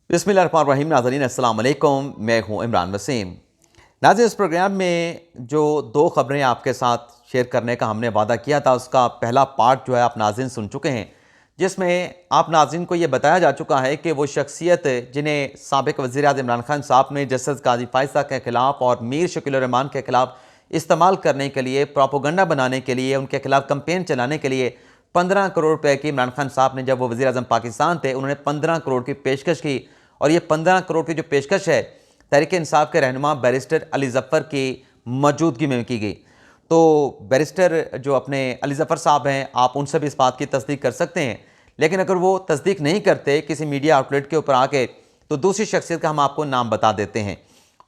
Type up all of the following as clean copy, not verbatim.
बिस्मिल्लाहिर्रहमानिर्रहीम। नाज़रीन अस्सलाम वालेकुम, मैं हूँ इमरान वसीम। नाज़रीन, इस प्रोग्राम में जो दो ख़बरें आपके साथ शेयर करने का हमने वादा किया था, उसका पहला पार्ट जो है आप नाज़रीन सुन चुके हैं, जिसमें आप नाज़रीन को ये बताया जा चुका है कि वो शख्सियत जिन्हें साबिक़ वज़ीर-ए-आज़म इमरान खान साहब ने जस्टिस काज़ी फ़ाइज़ के ख़िलाफ़ और मीर शकील उर रहमान के ख़िलाफ़ इस्तेमाल करने के लिए, प्रोपेगेंडा बनाने के लिए, उनके ख़िलाफ़ कैंपेन चलाने के लिए 15 करोड़ रुपए की इमरान खान साहब ने, जब वो वज़ीर-ए-आज़म पाकिस्तान थे, उन्होंने 15 करोड़ की पेशकश की। और ये 15 करोड़ की जो पेशकश है, तहरीक-ए-इंसाफ के रहनुमा बैरिस्टर अली ज़फ़र की मौजूदगी में की गई। तो बैरिस्टर जो अपने अली ज़फ़र साहब हैं, आप उनसे भी इस बात की तस्दीक कर सकते हैं। लेकिन अगर वो तस्दीक नहीं करते किसी मीडिया आउटलेट के ऊपर आके, तो दूसरी शख्सियत का हम आपको नाम बता देते हैं।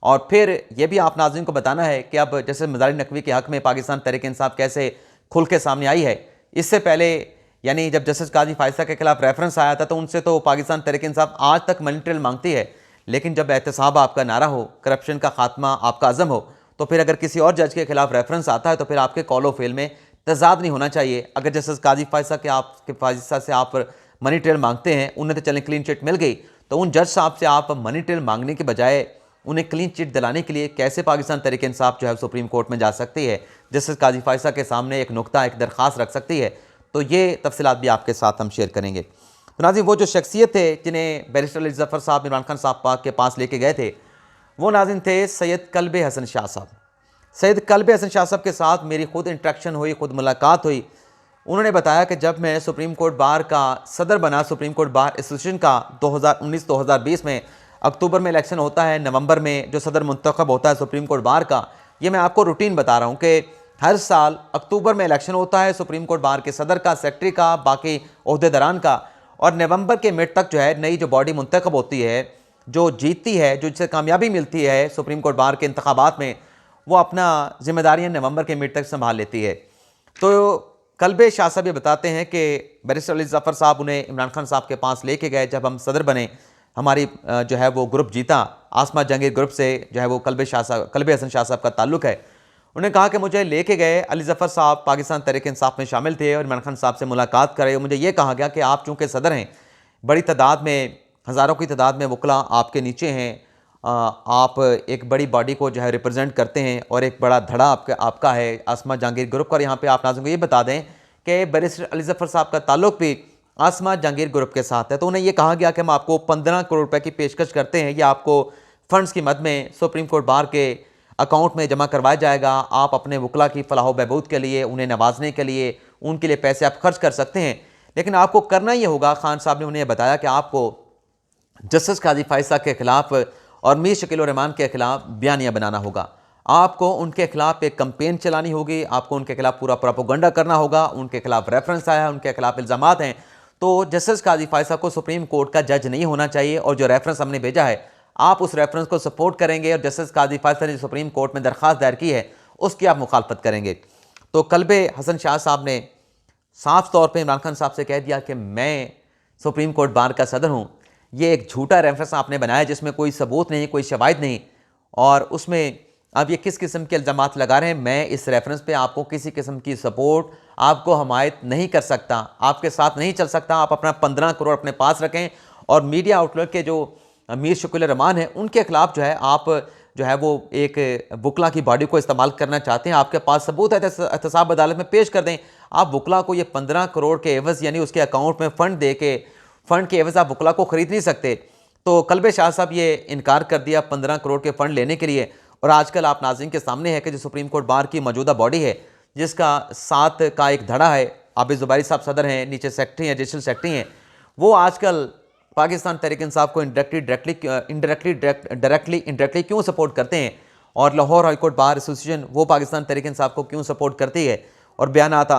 और फिर ये भी आप नाज़रीन को बताना है कि अब जैसे मज़ारी नकवी के हक़ में पाकिस्तान तहरीक-ए-इंसाफ कैसे खुल के सामने आई है। इससे पहले यानी जब जस्टिस काज़ी फ़ाइज़ के खिलाफ रेफरेंस आया था, तो उनसे तो पाकिस्तान तहरीक-ए-इंसाफ आज तक मनी ट्रेल मांगती है। लेकिन जब एहतसाब आपका नारा हो, करप्शन का खात्मा आपका अज़म हो, तो फिर अगर किसी और जज के खिलाफ रेफरेंस आता है, तो फिर आपके कॉल ऑफ फेल में तज़ाद नहीं होना चाहिए। अगर जस्टिस काज़ी फ़ाइज़ से आप मनी ट्रेल मांगते हैं, उन्हें तो चलें क्लीन चिट मिल गई, तो उन जज साहब से आप मनी ट्रेल मांगने के बजाय उन्हें क्लीन चिट दिलाने के लिए कैसे पाकिस्तान तहरीक-ए-इंसाफ जो है सुप्रीम कोर्ट में जा सकती है, जस्टिस काज़ी फ़ाइज़ के सामने एक नुक्ता, एक दरख्वास्त रख सकती है। तो ये तफसीलात भी आपके साथ हम शेयर करेंगे। तो नाज़रीन, वो जो शख्सियत थे जिन्हें बैरिस्टर अली ज़फ़र साहब इमरान खान साहब पाक के पास लेके गए थे, वो नाज़रीन थे सैयद कल्ब हसन शाह साहब। सैयद कल्ब हसन शाह साहब के साथ मेरी खुद इंटरेक्शन हुई, खुद मुलाकात हुई। उन्होंने बताया कि जब मैं सुप्रीम कोर्ट बार का सदर बना, सुप्रीम कोर्ट बार एसोसिएशन का 2019-2020 में, अक्टूबर में इलेक्शन होता है, नवंबर में जो सदर मुंतखब होता है सुप्रीम कोर्ट बार का, ये मैं आपको रूटीन बता रहा हूँ कि हर साल अक्टूबर में इलेक्शन होता है सुप्रीम कोर्ट बार के सदर का, सेक्रेटरी का, बाकी ओहदेदारान का। और नवंबर के मिड तक जो है नई जो बॉडी मुंतखब होती है, जो जीतती है, जो जिसे कामयाबी मिलती है सुप्रीम कोर्ट बार के इंतखाबात में, वो अपना जिम्मेदारियाँ नवंबर के मिड तक संभाल लेती है। तो कल्ब शाह साहब ये बताते हैं कि बैरिस्टर अली ज़फ़र साहब उन्हें इमरान खान साहब के पास लेके गए। जब हम सदर बने, हमारी जो है वो ग्रुप जीता, आसमा जहांगीर ग्रुप से जो है वो कल्ब हसन शाह साहब का ताल्लुक़ है। उन्होंने कहा कि मुझे लेके गए, अली ज़फ़र साहब पाकिस्तान तहरीक-ए-इंसाफ में शामिल थे और इमरान खान साहब से मुलाकात करे। मुझे ये कहा गया कि आप चूँकि सदर हैं, बड़ी तादाद में, हज़ारों की तादाद में वकला आपके नीचे हैं, आप एक बड़ी बॉडी को जो है रिप्रेजेंट करते हैं और एक बड़ा धड़ा आपका है आसमा जहांगीर ग्रुप का। और यहाँ पे आप नाज़रीन को ये बता दें कि बैरिस्टर अली ज़फ़र साहब का ताल्लुक़ भी आसमा जहांगीर ग्रुप के साथ है। तो उन्हें ये कहा गया कि हम आपको 15 करोड़ रुपए की पेशकश करते हैं, ये आपको फ़ंड्स की मद में सुप्रीम कोर्ट बार के अकाउंट में जमा करवाया जाएगा। आप अपने वकला की फ़लाह बहबूद के लिए, उन्हें नवाजने के लिए, उनके लिए पैसे आप खर्च कर सकते हैं। लेकिन आपको करना ये होगा, खान साहब ने उन्हें बताया कि आपको जस्टिस काज़ी फ़ाइज़ के खिलाफ और मीर शकील उर रहमान के खिलाफ बयानिया बनाना होगा। आपको उनके खिलाफ एक कैंपेन चलानी होगी, आपको उनके खिलाफ पूरा प्रोपेगेंडा करना होगा। उनके खिलाफ रेफरेंस आया है, उनके खिलाफ इल्ज़ामात हैं, तो जस्टिस काज़ी फ़ाइज़ को सुप्रीम कोर्ट का जज नहीं होना चाहिए। और जो रेफरेंस हमने भेजा है, आप उस रेफरेंस को सपोर्ट करेंगे और जस्टिस काज़ी फ़ाइज़ ने सुप्रीम कोर्ट में दरख्वास्त दायर की है, उसकी आप मुखालफत करेंगे। तो कल्ब हसन शाह साहब ने साफ तौर पे इमरान खान साहब से कह दिया कि मैं सुप्रीम कोर्ट बार का सदर हूँ। ये एक झूठा रेफरेंस आपने बनाया जिसमें कोई सबूत नहीं, कोई शवाहिद नहीं, और उसमें अब ये किस किस्म के इल्ज़ामात लगा रहे हैं। मैं इस रेफरेंस पे आपको किसी किस्म की सपोर्ट, आपको हमायत नहीं कर सकता, आपके साथ नहीं चल सकता। आप अपना 15 करोड़ अपने पास रखें। और मीडिया आउटलेट के जो मीर शकील रहमान है, उनके खिलाफ जो है आप जो है वो एक वकला की बॉडी को इस्तेमाल करना चाहते हैं। आपके पास सबूत है, एहतसाब अदालत में पेश कर दें। आप वकला को ये 15 करोड़ के एवज़ यानी उसके अकाउंट में फ़ंड दे के, फ़ंड के एवज़ आप वकला को ख़रीद नहीं सकते। तो कल्ब शाह साहब ये इनकार कर दिया 15 करोड़ के फ़ंड लेने के लिए। और आजकल आप नाज़रीन के सामने है कि जो सुप्रीम कोर्ट बार की मौजूदा बॉडी है, जिसका 7 का एक धड़ा है, आबिद ज़ुबैरी साहब सदर हैं, नीचे सेक्रेटरी हैं, एडिशनल सेक्रेटरी हैं, वो आजकल पाकिस्तान तहरीक-ए-इंसाफ को डायरेक्टली क्यों सपोर्ट करते हैं। और Lahore high court bar association वो पाकिस्तान तहरीक-ए-इंसाफ को क्यों सपोर्ट करती है। और बयानात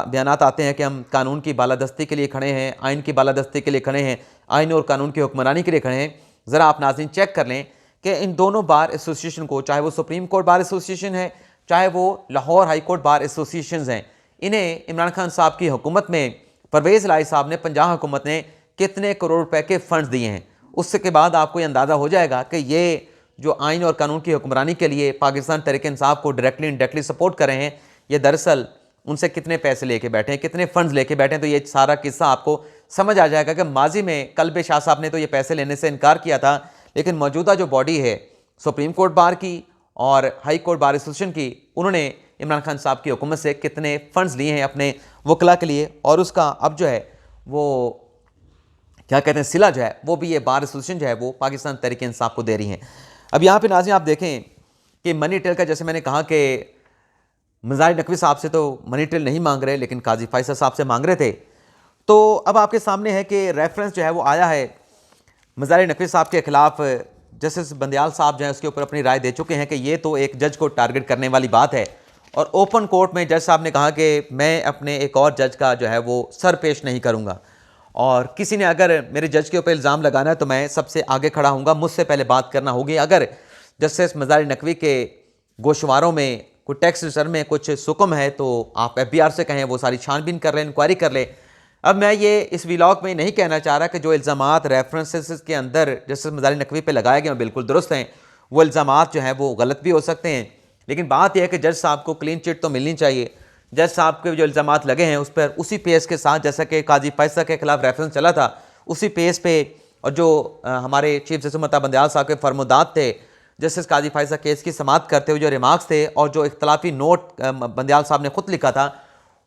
आते हैं कि हम कानून की बालादस्ती के लिए खड़े हैं, आइन की बालादस्ती के लिए खड़े हैं, आइन और कानून की हुक्मरानी के लिए खड़े हैं। ज़रा आप नाज़रीन चेक कर लें कि इन दोनों बार एसोसिएशन को, चाहे वो सुप्रीम कोर्ट बार एसोसिएशन है, चाहे वो Lahore high court bar association हैं, इन्हें इमरान खान साहब की हुकूमत में परवेज़ इलाही साहब ने, पंजाब हुकूमत ने कितने करोड़ रुपए के फ़ंड्स दिए हैं। उससे के बाद आपको ये अंदाज़ा हो जाएगा कि ये जो आइन और कानून की हुक्मरानी के लिए पाकिस्तान तहरीक-ए-इंसाफ को डायरेक्टली इनडायरेक्टली सपोर्ट कर रहे हैं, ये दरअसल उनसे कितने पैसे लेके बैठे हैं, कितने फ़ंड्स लेके बैठे हैं। तो ये सारा किस्सा आपको समझ आ जाएगा कि माजी में कल्ब शाह साहब ने तो ये पैसे लेने से इनकार किया था, लेकिन मौजूदा जो बॉडी है सुप्रीम कोर्ट बार की और हाई कोर्ट बार एसोसिएशन की, उन्होंने इमरान खान साहब की हुकूमत से कितने फंड्स लिए हैं अपने वकला के लिए, और उसका अब जो है वो क्या कहते हैं सिला जो है वो भी ये बार एसोसिएशन जो है वो पाकिस्तान तहरीक इंसाफ को दे रही हैं। अब यहाँ पे नाज़रीन आप देखें कि मनी टेल का, जैसे मैंने कहा कि मज़ाहिर नकवी साहब से तो मनी टेल नहीं मांग रहे, लेकिन काजी फैसल साहब से मांग रहे थे। तो अब आपके सामने है कि रेफरेंस जो है वो आया है मज़ाहिर नकवी साहब के खिलाफ। जस्टिस बंदयाल साहब जो है उसके ऊपर अपनी राय दे चुके हैं कि ये तो एक जज को टारगेट करने वाली बात है, और ओपन कोर्ट में जज साहब ने कहा कि मैं अपने एक और जज का जो है वो सर पेश नहीं करूँगा, और किसी ने अगर मेरे जज के ऊपर इल्ज़ाम लगाना है तो मैं सबसे आगे खड़ा हूँगा, मुझसे पहले बात करना होगी। अगर जस्टिस मज़ाहिर नकवी के गोशवारों में कोई टैक्स रिटर्न में कुछ सुकम है तो आप FBI से कहें, वो सारी छानबीन कर लें, इंक्वायरी कर ले। अब मैं ये इस व्लॉग में नहीं कहना चाह रहा कि जो इल्ज़ामात रेफरेंसेस के अंदर जस्टिस मज़ाहिर नकवी पे लगाए गए बिल्कुल दुरुस्त हैं, वो इल्ज़ामात जो हैं वो गलत भी हो सकते हैं, लेकिन बात यह है कि जज साहब को क्लीन चिट तो मिलनी चाहिए। जज साहब के जो इल्ज़ामात लगे हैं उस पर उसी पेस के साथ, जैसा कि काजी फैसल के खिलाफ रेफरेंस चला था, उसी पेस पे, और जो हमारे चीफ जस्टिस मता बंदयाल साहब के फरमुदात थे जस्टिस काजी फैसल केस की समाअत करते हुए जो रिमार्क्स थे और जो इख्तलाफी नोट बंदयाल साहब ने खुद लिखा था,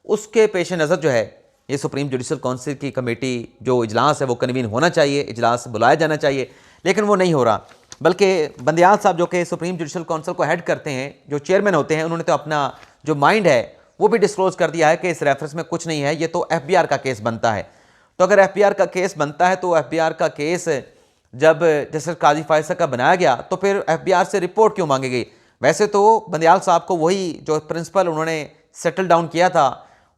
उसके पेश नज़र जो है ये सुप्रीम जुडिशल काउंसिल की कमेटी जो इजलास है वो कन्वीन होना चाहिए, इजलास बुलाया जाना चाहिए, लेकिन वो नहीं हो रहा। बल्कि बंदयाल साहब जो कि सुप्रीम जुडिशल काउंसिल को हेड करते हैं, जो चेयरमैन होते हैं, उन्होंने तो अपना जो माइंड है वो भी डिस्क्लोज कर दिया है कि इस रेफरेंस में कुछ नहीं है, ये तो FBI का केस बनता है। तो अगर FBI का केस बनता है तो FBI का केस जब जैसे काजी फैसल का बनाया गया तो फिर FBI से रिपोर्ट क्यों मांगी गई? वैसे तो बंदयाल साहब को वही जो प्रिंसिपल उन्होंने सेटल डाउन किया था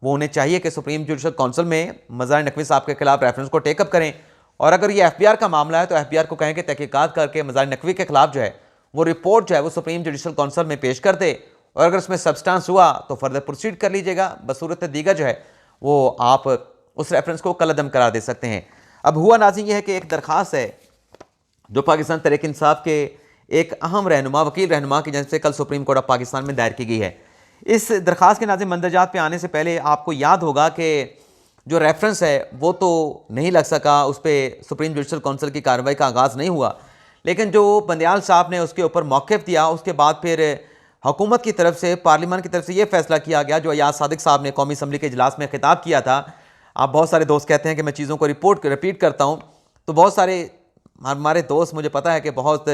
वो उन्हें चाहिए कि सुप्रीम जुडिशल काउंसिल में मज़ाहिर नकवी साहब के खिलाफ रेफरेंस को टेकअप करें, और अगर ये FBI का मामला है तो FBI को कहें कि तहकीकात करके मज़ाहिर नकवी के खिलाफ जो है वो रिपोर्ट जो है वो सुप्रीम जुडिशल काउंसिल में पेश कर दे, और अगर उसमें सब्सटेंस हुआ तो फर्दर प्रोसीड कर लीजिएगा। बसूरत दीगर जो है वो आप उस रेफरेंस को कलअदम करार दे सकते हैं। अब हुआ नाज़रीन ये है कि एक दरख्वास्त है जो पाकिस्तान तहरीक इंसाफ के एक अहम रहनुमा, वकील रहनुमा की जानब से कल सुप्रीम कोर्ट ऑफ पाकिस्तान में दायर की गई है। इस दरख्वास्त के नाज़रीन मंदरजात पे आने से पहले आपको याद होगा कि जो रेफरेंस है वो तो नहीं लग सका, उस पर सुप्रीम जुडिशल काउंसिल की कार्रवाई का आगाज़ नहीं हुआ, लेकिन जो बंदयाल साहब ने उसके ऊपर मौक़िफ़ दिया, उसके बाद फिर हुकूमत की तरफ से, पार्लियामान की तरफ से ये फैसला किया गया जो अयाज सादिक साहब ने कौमी असम्बली के इजलास में खिताब किया था। आप बहुत सारे दोस्त कहते हैं कि मैं चीज़ों को रिपीट करता हूँ, तो बहुत सारे हमारे दोस्त मुझे पता है कि बहुत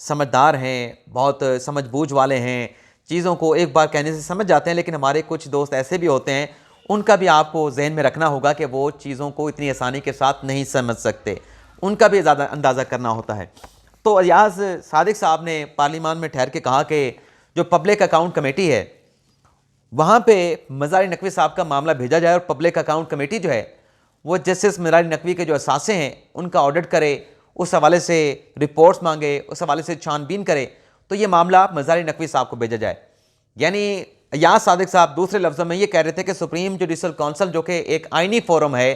समझदार हैं, बहुत समझबूझ वाले हैं, चीज़ों को एक बार कहने से समझ जाते हैं, लेकिन हमारे कुछ दोस्त ऐसे भी होते हैं, उनका भी आपको जहन में रखना होगा कि वो चीज़ों को इतनी आसानी के साथ नहीं समझ सकते, उनका भी ज़्यादा अंदाज़ा करना होता है। तो अयाज सादिक साहब ने पार्लियामान में ठहर के कहा कि जो पब्लिक अकाउंट कमेटी है वहाँ पे मज़ाहिर नकवी साहब का मामला भेजा जाए, और पब्लिक अकाउंट कमेटी जो है वो जस्टिस मज़ाहिर नकवी के जो असासे हैं उनका ऑडिट करे, उस हवाले से रिपोर्ट्स मांगे, उस हवाले से छानबीन करे, तो ये मामला मज़ाहिर नकवी साहब को भेजा जाए। यानी अयाज सादिक साहब दूसरे लफ्ज़ों में ये कह रहे थे कि सुप्रीम जुडिशल काउंसिल जो कि एक आइनी फोरम है,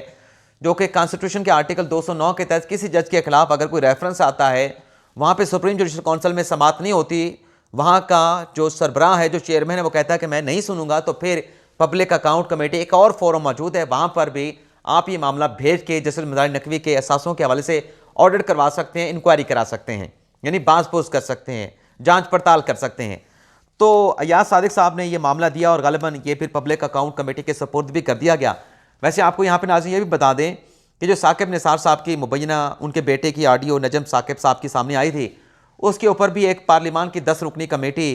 जो कि कॉन्स्टिट्यूशन के आर्टिकल 209 के तहत किसी जज के खिलाफ अगर कोई रेफरेंस आता है वहाँ पे सुप्रीम जुडिशल काउंसिल में समाअत नहीं होती, वहाँ का जो सरबराह है, जो चेयरमैन है, वो कहता है कि मैं नहीं सुनूंगा, तो फिर पब्लिक अकाउंट कमेटी एक और फोरम मौजूद है, वहाँ पर भी आप ये मामला भेज के जस्टिस मज़ाहिर नकवी के असासों के हवाले से ऑडिट करवा सकते हैं, इंक्वायरी करा सकते हैं, यानी बाज़पोज़ कर सकते हैं, जांच पड़ताल कर सकते हैं। तो अयाज सादिक साहब ने ये मामला दिया और गालिबन ये फिर पब्लिक अकाउंट कमेटी के सपोर्ट भी कर दिया गया। वैसे आपको यहाँ पे नाज़रीन ये भी बता दें कि जो साकिब निसार साहब की मुबैना उनके बेटे की ऑडियो नजम साकिब साहब की सामने आई थी, उसके ऊपर भी एक पार्लियामान की 10 रुकनी कमेटी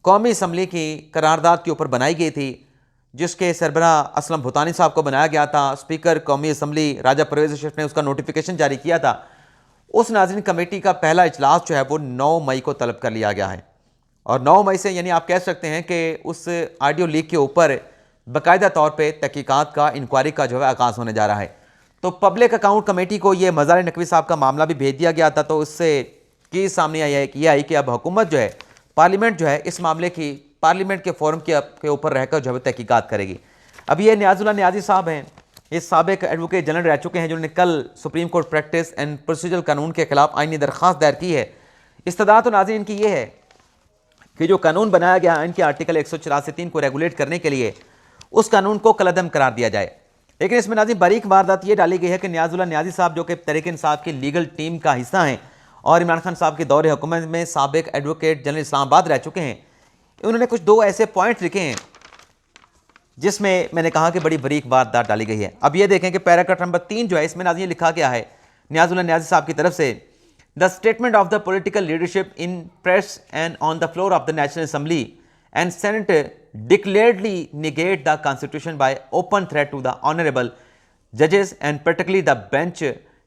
कौमी असम्बली की करारदाद के ऊपर बनाई गई थी, जिसके सरबराह असलम भूतानी साहब को बनाया गया था। स्पीकर कौमी असम्बली राजा परवेज़ अशरफ ने उसका नोटिफिकेशन जारी किया था। उस नाज़रीन कमेटी का पहला इजलास जो है वो 9 मई को तलब कर लिया गया है, और 9 मई से यानी आप कह सकते हैं कि उस ऑडियो लीक के ऊपर बाकायदा तौर पर तहकीकात का, इंक्वायरी का जो है आगाज़ होने जा रहा है। तो पब्लिक अकाउंट कमेटी को ये मज़ाहिर नकवी साहब का मामला भी भेज दिया गया था, तो उससे की सामने आई कि अब हुकूमत जो है, पार्लियामेंट जो है, इस मामले की पार्लियामेंट के फोरम के ऊपर रहकर जो है तहकीकात करेगी। अब ये नियाजुल्लाह नियाज़ी साहब हैं, ये साबिक एडवोकेट जनरल रह चुके हैं, जिन्होंने कल supreme court practice and procedural कानून के खिलाफ आईनी दरख्वास्त दायर की है। इस्तदा तो नाज़रीन इनकी ये है कि जो कानून बनाया गया इनके आर्टिकल 184(3) को रेगुलेट करने के लिए, उस कानून को कलअदम करार दिया जाए। लेकिन इसमें नाज़रीन बारीक वारदात ये डाली गई है कि नियाज़ुल्लाह नियाज़ी साहब जो कि तहरीक इंसाफ की लीगल टीम का हिस्सा हैं और इमरान खान साहब के दौरे हुकूमत में साबिक एडवोकेट जनरल इस्लामाबाद रह चुके हैं, उन्होंने कुछ दो ऐसे पॉइंट लिखे हैं जिसमें मैंने कहा कि बड़ी बारीक वारदात डाली गई है। अब ये देखें कि पैराग्राफ नंबर 3 जो है इसमें नाज़रीन लिखा गया है नियाज़ुल्लाह नियाज़ी साहब की तरफ से, the statement of the political leadership in press and on the floor of the national assembly and Senate declaredly negate the Constitution by open threat to the honorable judges and particularly the bench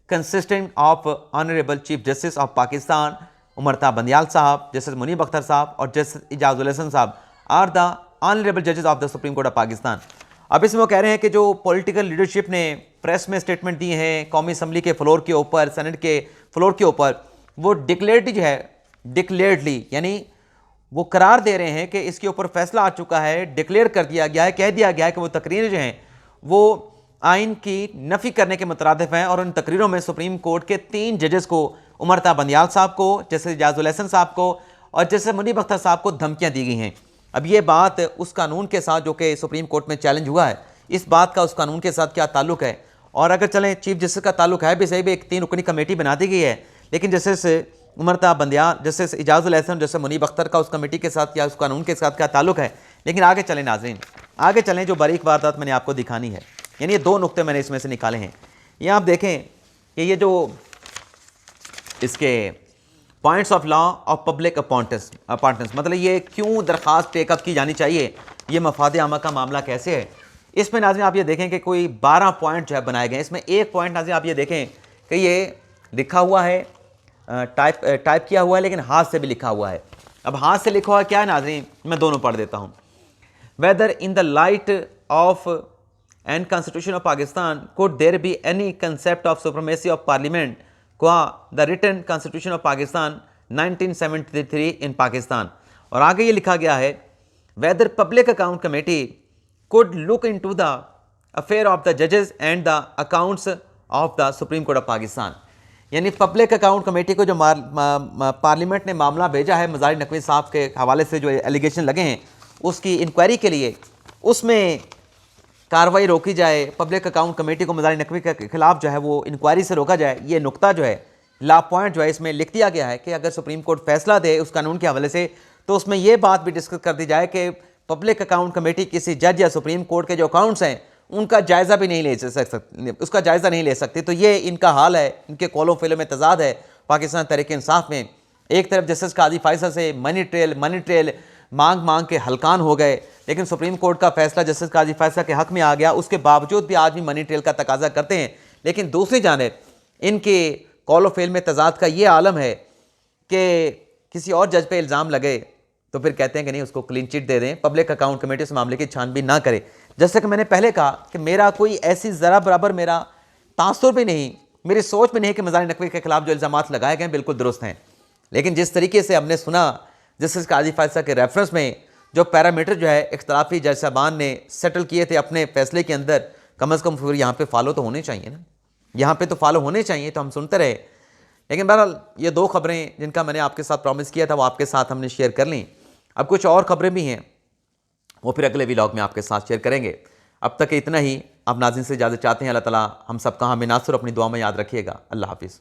consisting of Honorable Chief Justice of Pakistan Umar Ta Bandial साहब, Justice Munib Akhtar साहब और Justice Ijajul Hasan साहब are the honorable judges of the Supreme Court of Pakistan। अब इसमें वो कह रहे हैं कि जो पॉलिटिकल लीडरशिप ने प्रेस में स्टेटमेंट दी है कौमी असम्बली के फ्लोर के ऊपर, सेनेट के फ्लोर के ऊपर, वो डिक्लेयर्डली जो है, डिक्लेयर्डली यानी वो करार दे रहे हैं कि इसके ऊपर फैसला आ चुका है, डिक्लेयर कर दिया गया है, कह दिया गया है कि वो तकरीरें जो हैं वो आइन की नफ़ी करने के मुतरादिफ हैं और उन तकरीरों में सुप्रीम कोर्ट के 3 जजेस को, उमर ता बंदियाल साहब को, जैसे इजाजुल हसन साहब को और जैसे मुनीब अख्तर साहब को धमकियाँ दी गई हैं। अब ये बात उस कानून के साथ जो कि सुप्रीम कोर्ट में चैलेंज हुआ है, इस बात का उस कानून के साथ क्या ताल्लुक है? और अगर चलें चीफ जस्टिस का ताल्लुक है भी सही भी, एक 3 रुकनी कमेटी बना दी गई है, लेकिन जैसे उमर ता बंदियाल, जैसे इजाजुल हसन, जैसे मुनीब अख्तर का उस कमेटी के साथ या उस कानून के साथ क्या ताल्लुक है? लेकिन आगे चलें नाज़रीन, आगे चलें, जो बारीक वारदात मैंने आपको दिखानी है, यानी ये 2 नुक्ते मैंने इसमें से निकाले हैं। ये आप देखें कि ये जो इसके points of law of public appointments, मतलब ये क्यों दरख्वास्त टेकअप की जानी चाहिए, ये मफाद आमा का मामला कैसे है, इसमें नाज़रीन आप ये देखें कि कोई 12 पॉइंट जो है बनाए गए हैं। इसमें एक पॉइंट नाज़रीन आप ये देखें कि ये लिखा हुआ है, टाइप किया हुआ है, लेकिन हाथ से भी लिखा हुआ है। अब हाथ से लिखा हुआ क्या है नाज़रीन, मैं दोनों पढ़ देता हूँ। Whether in the light of and constitution of Pakistan could there be any concept of supremacy of parliament qua the written constitution of Pakistan 1973 in Pakistan. और आगे ये लिखा गया है, whether public account committee could look into the affair of the जजेस and the accounts of the supreme court of Pakistan. यानी public account committee को जो पार्लियामेंट ने मामला भेजा है मज़ारी नकवी साहब के हवाले से जो एलिगेशन लगे हैं उसकी इंक्वायरी के लिए, उसमें कार्रवाई रोकी जाए, पब्लिक अकाउंट कमेटी को मज़ारी नकवी के खिलाफ जो है वो इंक्वायरी से रोका जाए। ये नुक्ता जो है, ला पॉइंट जो है, इसमें लिख दिया गया है कि अगर सुप्रीम कोर्ट फैसला दे उस कानून के हवाले से तो उसमें ये बात भी डिस्कस कर दी जाए कि पब्लिक अकाउंट कमेटी किसी जज या सुप्रीम कोर्ट के जो अकाउंट्स हैं उनका जायज़ा भी नहीं ले सकती, उसका जायज़ा नहीं ले सकती। तो ये इनका हाल है, इनके कौलो फिलो में तजाद है पाकिस्तान तहरीक इंसाफ में। एक तरफ जस्टिस काजी फैसल से मनी ट्रेल मांग के हलकान हो गए, लेकिन सुप्रीम कोर्ट का फैसला जस्टिस काजी फैसल के हक़ में आ गया, उसके बावजूद भी आज भी मनी ट्रेल का तकाजा करते हैं। लेकिन दूसरी जानिब इनके कौलो फिल में तजाद का ये आलम है कि किसी और जज पे इल्ज़ाम लगे तो फिर कहते हैं कि नहीं, उसको क्लीन चिट दे दें, पब्लिक अकाउंट कमेटी उस मामले की छानबीन ना करे। जैसे कि मैंने पहले कहा कि मेरा कोई ऐसी ज़रा बराबर मेरा तासुर भी नहीं, मेरी सोच में नहीं कि मज़ारी नकवी के खिलाफ जो इल्ज़ामात लगाए गए बिल्कुल दुरुस्त हैं। लेकिन जिस तरीके से हमने सुना जस्टिस काजी फैसल के रेफरेंस में जो पैरामीटर जो है इख्तलाफी जज साहबान ने सेटल किए थे अपने फैसले के अंदर, कम अज़ कम फिर यहाँ पे फॉलो तो होने चाहिए ना, यहाँ पे तो फॉलो होने चाहिए, तो हम सुनते रहे। लेकिन बहरहाल ये 2 खबरें जिनका मैंने आपके साथ प्रॉमिस किया था वो आपके साथ हमने शेयर कर ली। अब कुछ और खबरें भी हैं, वो फिर अगले व्लॉग में आपके साथ शेयर करेंगे। अब तक इतना ही। आप नाज़रीन से इजाज़त चाहते हैं। अल्लाह ताला हम सबका हमें नासिर अपनी दुआ में याद रखिएगा। अल्लाह हाफिज़।